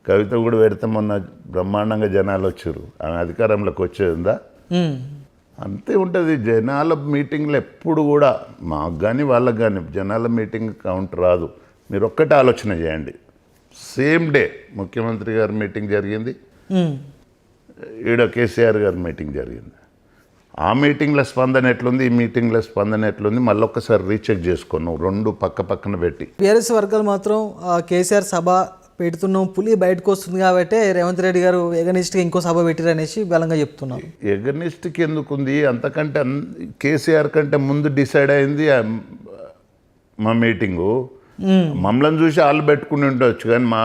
కవిత కూడా పెడితే మొన్న బ్రహ్మాండంగా జనాలు వచ్చారు. ఆమె అధికారంలోకి వచ్చేదిందా? అంతే ఉంటుంది. జనాల మీటింగ్లు ఎప్పుడు కూడా మాకు కానీ వాళ్ళకి కానీ జనాల మీటింగ్ కౌంట్ రాదు. మీరు ఒక్కటే ఆలోచన చేయండి. సేమ్ డే ముఖ్యమంత్రి గారి మీటింగ్ జరిగింది, ఈడ కేసీఆర్ గారి మీటింగ్ జరిగింది. ఆ మీటింగ్ల స్పందన ఎట్లుంది, ఈ మీటింగ్ల స్పందన ఎట్లుంది, మళ్ళీ ఒక్కసారి రీచెక్ చేసుకున్నాం రెండు పక్క పక్కన పెట్టి. టీఆర్ఎస్ వర్గాలు మాత్రం కేసీఆర్ సభ పెడుతున్నాం, పులి బయటకు వస్తుంది కాబట్టి రేవంత్ రెడ్డి గారు ఎగనిస్ట్గా ఇంకో సభ పెట్టిరు అనేసి బలంగా చెప్తున్నారు. ఎగనిస్ట్కి ఎందుకుంది? అంతకంటే కేసీఆర్ కంటే ముందు డిసైడ్ అయింది మా మీటింగు. మమ్మల్ని చూసి వాళ్ళు పెట్టుకుని ఉండొచ్చు, కానీ మా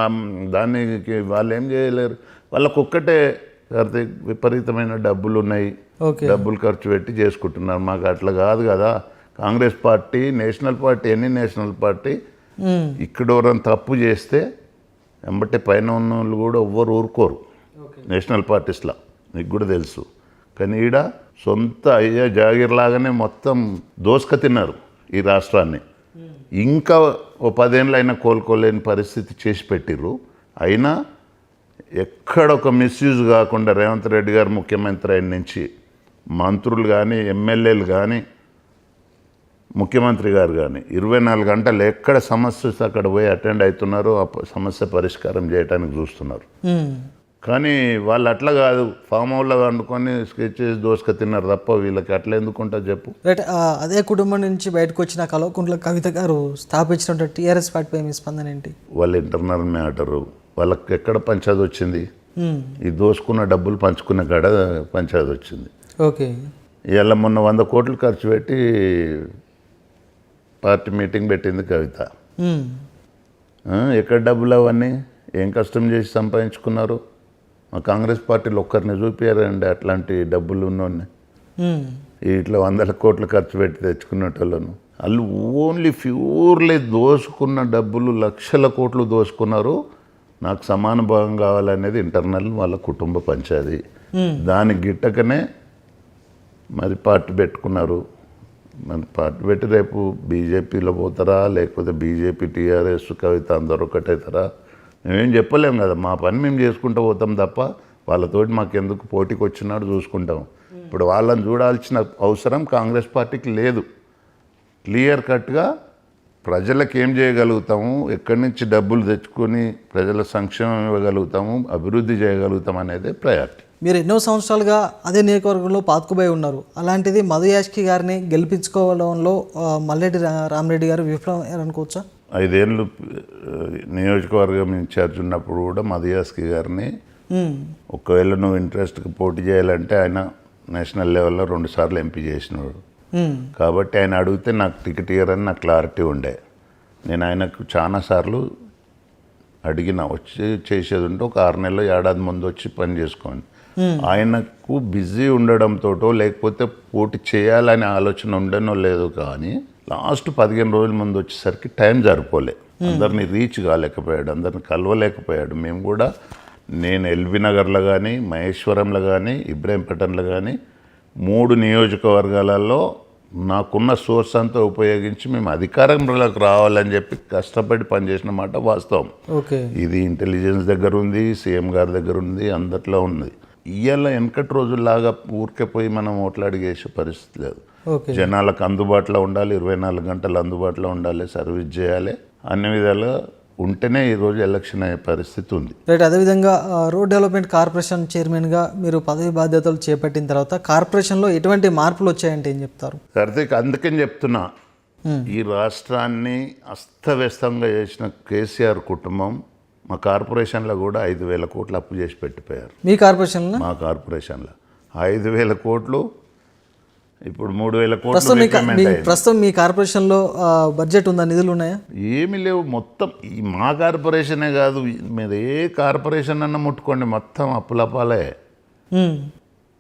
దానికి వాళ్ళు ఏం చేయలేరు. వాళ్ళకు ఒక్కటే విపరీతమైన డబ్బులు ఉన్నాయి, డబ్బులు ఖర్చు పెట్టి చేసుకుంటున్నారు. మాకు అట్లా కాదు కదా. కాంగ్రెస్ పార్టీ నేషనల్ పార్టీ, ఎన్ని నేషనల్ పార్టీ ఇక్కడ ఎవరైనా తప్పు చేస్తే వెంబటే పైన ఉన్న వాళ్ళు కూడా ఎవ్వరు ఊరుకోరు నేషనల్ పార్టీస్లో, మీకు కూడా తెలుసు. కానీ ఈడ సొంత అయ్యా జాగీర్లాగానే మొత్తం దోసుక తిన్నారు ఈ రాష్ట్రాన్ని. ఇంకా ఓ 10 ఏళ్ళు అయినా కోలుకోలేని పరిస్థితి చేసి పెట్టిర్రు. అయినా ఎక్కడ ఒక మిస్యూజ్ కాకుండా రేవంత్ రెడ్డి గారు ముఖ్యమంత్రి అయిన నుంచి మంత్రులు కానీ ఎమ్మెల్యేలు కానీ ముఖ్యమంత్రి గారు కానీ 24 గంటలు ఎక్కడ సమస్య వస్తే అక్కడ పోయి అటెండ్ అవుతున్నారు, ఆ సమస్య పరిష్కారం చేయడానికి చూస్తున్నారు. కానీ వాళ్ళు అట్లా కాదు, ఫామ్ హౌస్లో వండుకొని స్కెచ్ చేసి దోసుక తిన్నారు తప్ప వీళ్ళకి అట్లా ఎందుకుంటుంది చెప్పు. రైట్. అదే కుటుంబం నుంచి బయటకు వచ్చిన కల్వకుంట్ల కవిత గారు స్థాపించిన టీఆర్ఎస్ పార్టీపై మీ స్పందన ఏంటి? వాళ్ళ ఇంటర్నల్ మ్యాటరు, వాళ్ళకి ఎక్కడ పంచాయతీ వచ్చింది? ఈ దోసుకున్న డబ్బులు పంచుకున్న కాడ పంచాయతీ వచ్చింది. ఓకే. ఇవాళ మొన్న 100 కోట్లు ఖర్చు పెట్టి పార్టీ మీటింగ్ పెట్టింది కవిత. ఎక్కడ డబ్బులు అవన్నీ? ఏం కష్టం చేసి సంపాదించుకున్నారు? మా కాంగ్రెస్ పార్టీలో ఒక్కరిని చూపించారండి అట్లాంటి డబ్బులు ఉన్నోన్ని. ఇట్లా 100 కోట్లు ఖర్చు పెట్టి తెచ్చుకున్నట్టు వాళ్ళు ఓన్లీ ప్యూర్లీ దోసుకున్న డబ్బులు లక్షల కోట్లు దోసుకున్నారు. నాకు సమాన భాగం కావాలనేది ఇంటర్నల్ వాళ్ళ కుటుంబ పంచాయతీ. దానికి గిట్టకనే మరి పార్టీ పెట్టుకున్నారు. మరి పార్టీ పెట్టి రేపు బీజేపీలో పోతారా, లేకపోతే బీజేపీ టీఆర్ఎస్ కవిత అందరూ ఒకటవుతారా? మేమేం చెప్పలేము కదా. మా పని మేము చేసుకుంటూ పోతాం తప్ప వాళ్ళతోటి మాకెందుకు పోటీకి వచ్చినాడు చూసుకుంటాం. ఇప్పుడు వాళ్ళని చూడాల్సిన అవసరం కాంగ్రెస్ పార్టీకి లేదు. క్లియర్ కట్గా ప్రజలకు ఏం చేయగలుగుతాము, ఎక్కడి నుంచి డబ్బులు తెచ్చుకొని ప్రజల సంక్షేమం ఇవ్వగలుగుతాము, అభివృద్ధి చేయగలుగుతాం అనేదే ప్రయారిటీ. మీరు ఎన్నో సంవత్సరాలుగా అదే నియోజకవర్గంలో పాతుకుపోయి ఉన్నారు. అలాంటిది మధు యాష్కి గారిని గెలిపించుకోవడంలో మల్లెడ్డి రామరెడ్డి గారు విఫలం అనుకోవచ్చా? 5 ఏళ్ళు నియోజకవర్గం ఇన్ఛార్జ్ ఉన్నప్పుడు కూడా మధు యాష్కి గారిని ఒకవేళ నువ్వు ఇంట్రెస్ట్కి పోటీ చేయాలంటే ఆయన నేషనల్ లెవెల్లో 2 సార్లు ఎంపీ చేసినాడు. కాబట్టి ఆయన అడిగితే నాకు టికెట్ ఇయ్యరని నాకు క్లారిటీ ఉండే. నేను ఆయనకు చాలాసార్లు అడిగిన, వచ్చి చేసేది ఉంటే ఒక 6 నెలలు ఏడాది ముందు వచ్చి పని చేసుకోండి. ఆయనకు బిజీ ఉండడంతో లేకపోతే పోటీ చేయాలనే ఆలోచన ఉండనో లేదు, కానీ లాస్ట్ 15 రోజుల ముందు వచ్చేసరికి టైం సరిపోలే. అందరినీ రీచ్ కాలేకపోయాడు, అందరిని కలవలేకపోయాడు. మేము కూడా నేను ఎల్బీ నగర్లో కానీ, మహేశ్వరంలో కానీ, ఇబ్రాహీంపట్నంలో కానీ 3 నియోజకవర్గాలలో నాకున్న సోర్స్ అంతా ఉపయోగించి మేము అధికారంలోకి రావాలని చెప్పి కష్టపడి పనిచేసిన మాట వాస్తవం. ఇది ఇంటెలిజెన్స్ దగ్గర ఉంది, సీఎం గారి దగ్గర ఉంది, అందట్లో ఉంది. ఇవాళ వెనకటి రోజుల్లాగా ఊరికే పోయి మనం ఓట్లు అడిగేసే పరిస్థితి లేదు. జనాలకు అందుబాటులో ఉండాలి, 24 గంటలు అందుబాటులో ఉండాలి, సర్వీస్ చేయాలి, అన్ని విధాలుగా ఉంటేనే ఈరోజు ఎలక్షన్ అయ్యే పరిస్థితి ఉంది. రైట్. అదేవిధంగా రోడ్ డెవలప్మెంట్ కార్పొరేషన్ చైర్మన్గా మీరు పదవి బాధ్యతలు చేపట్టిన తర్వాత కార్పొరేషన్లో ఎటువంటి మార్పులు వచ్చాయంటే ఏం చెప్తారు? కార్తీక్, అందుకని చెప్తున్నా, ఈ రాష్ట్రాన్ని అస్తవ్యస్తంగా చేసిన కేసీఆర్ కుటుంబం మా కార్పొరేషన్లో కూడా 5,000 కోట్లు అప్పు చేసి పెట్టిపోయారు. మీ కార్పొరేషన్లో? మా కార్పొరేషన్లో 5,000 కోట్లు, ఇప్పుడు 3,000 కోట్లు. ప్రస్తుతం మీ కార్పొరేషన్లో బడ్జెట్ ఉందా, నిధులు ఉన్నాయా? ఏమీ లేవు. మొత్తం ఈ మా కార్పొరేషనే కాదు, మీరు ఏ కార్పొరేషన్ అన్నా ముట్టుకోండి మొత్తం అప్పులపాలే.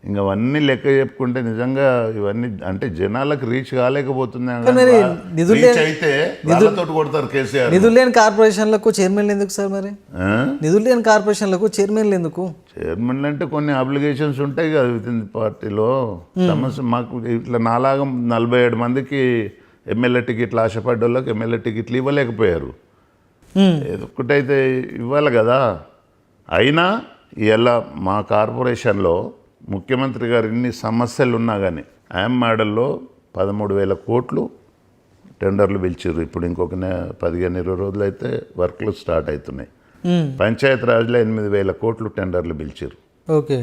ఇంకా అవన్నీ లెక్క చెప్పుకుంటే నిజంగా ఇవన్నీ అంటే జనాలకు రీచ్ కాలేకపోతుంది. నిధులు లేని కార్పొరేషన్లకు చైర్మన్లు ఎందుకు సార్? మరి నిధులు లేని కార్పొరేషన్లకు చైర్మన్లు ఎందుకు? చైర్మన్లు అంటే కొన్ని అప్లికేషన్స్ ఉంటాయి కదా విత్ ఇన్ పార్టీలో. సమస్య మాకు ఇట్లా నాలాగా 47 మందికి ఎమ్మెల్యే టికెట్లు ఆశపడ్డ వాళ్ళకి ఎమ్మెల్యే టికెట్లు ఇవ్వలేకపోయారు. ఏదొక్కటైతే ఇవ్వాలి కదా. అయినా ఇలా మా కార్పొరేషన్లో ముఖ్యమంత్రి గారు ఇన్ని సమస్యలు ఉన్నా కానీ ఐఎమ్ మోడల్లో 13,000 కోట్లు టెండర్లు పిలిచారు. ఇప్పుడు ఇంకొక 15-20 రోజులు అయితే వర్క్లు స్టార్ట్ అవుతున్నాయి. పంచాయతీ రాజ్లో 8,000 కోట్లు టెండర్లు పిలిచారు. ఓకే,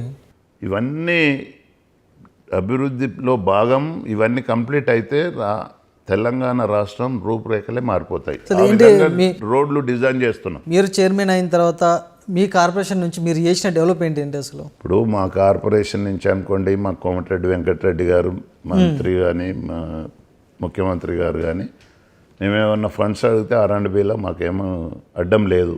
ఇవన్నీ అభివృద్ధిలో భాగం. ఇవన్నీ కంప్లీట్ అయితే తెలంగాణ రాష్ట్రం రూపురేఖలే మారిపోతాయి. ఆ విధంగా రోడ్లు డిజైన్ చేస్తున్నాం. మీరు చైర్మన్ అయిన తర్వాత మీ కార్పొరేషన్ నుంచి మీరు చేసిన డెవలప్మెంట్ ఏంటి అసలు? ఇప్పుడు మా కార్పొరేషన్ నుంచి అనుకోండి, మా కోమటిరెడ్డి వెంకటరెడ్డి గారు మంత్రి కానీ మా ముఖ్యమంత్రి గారు కానీ మేమేమన్నా ఫండ్స్ అడిగితే R&Bలో మాకేమో అడ్డం లేదు.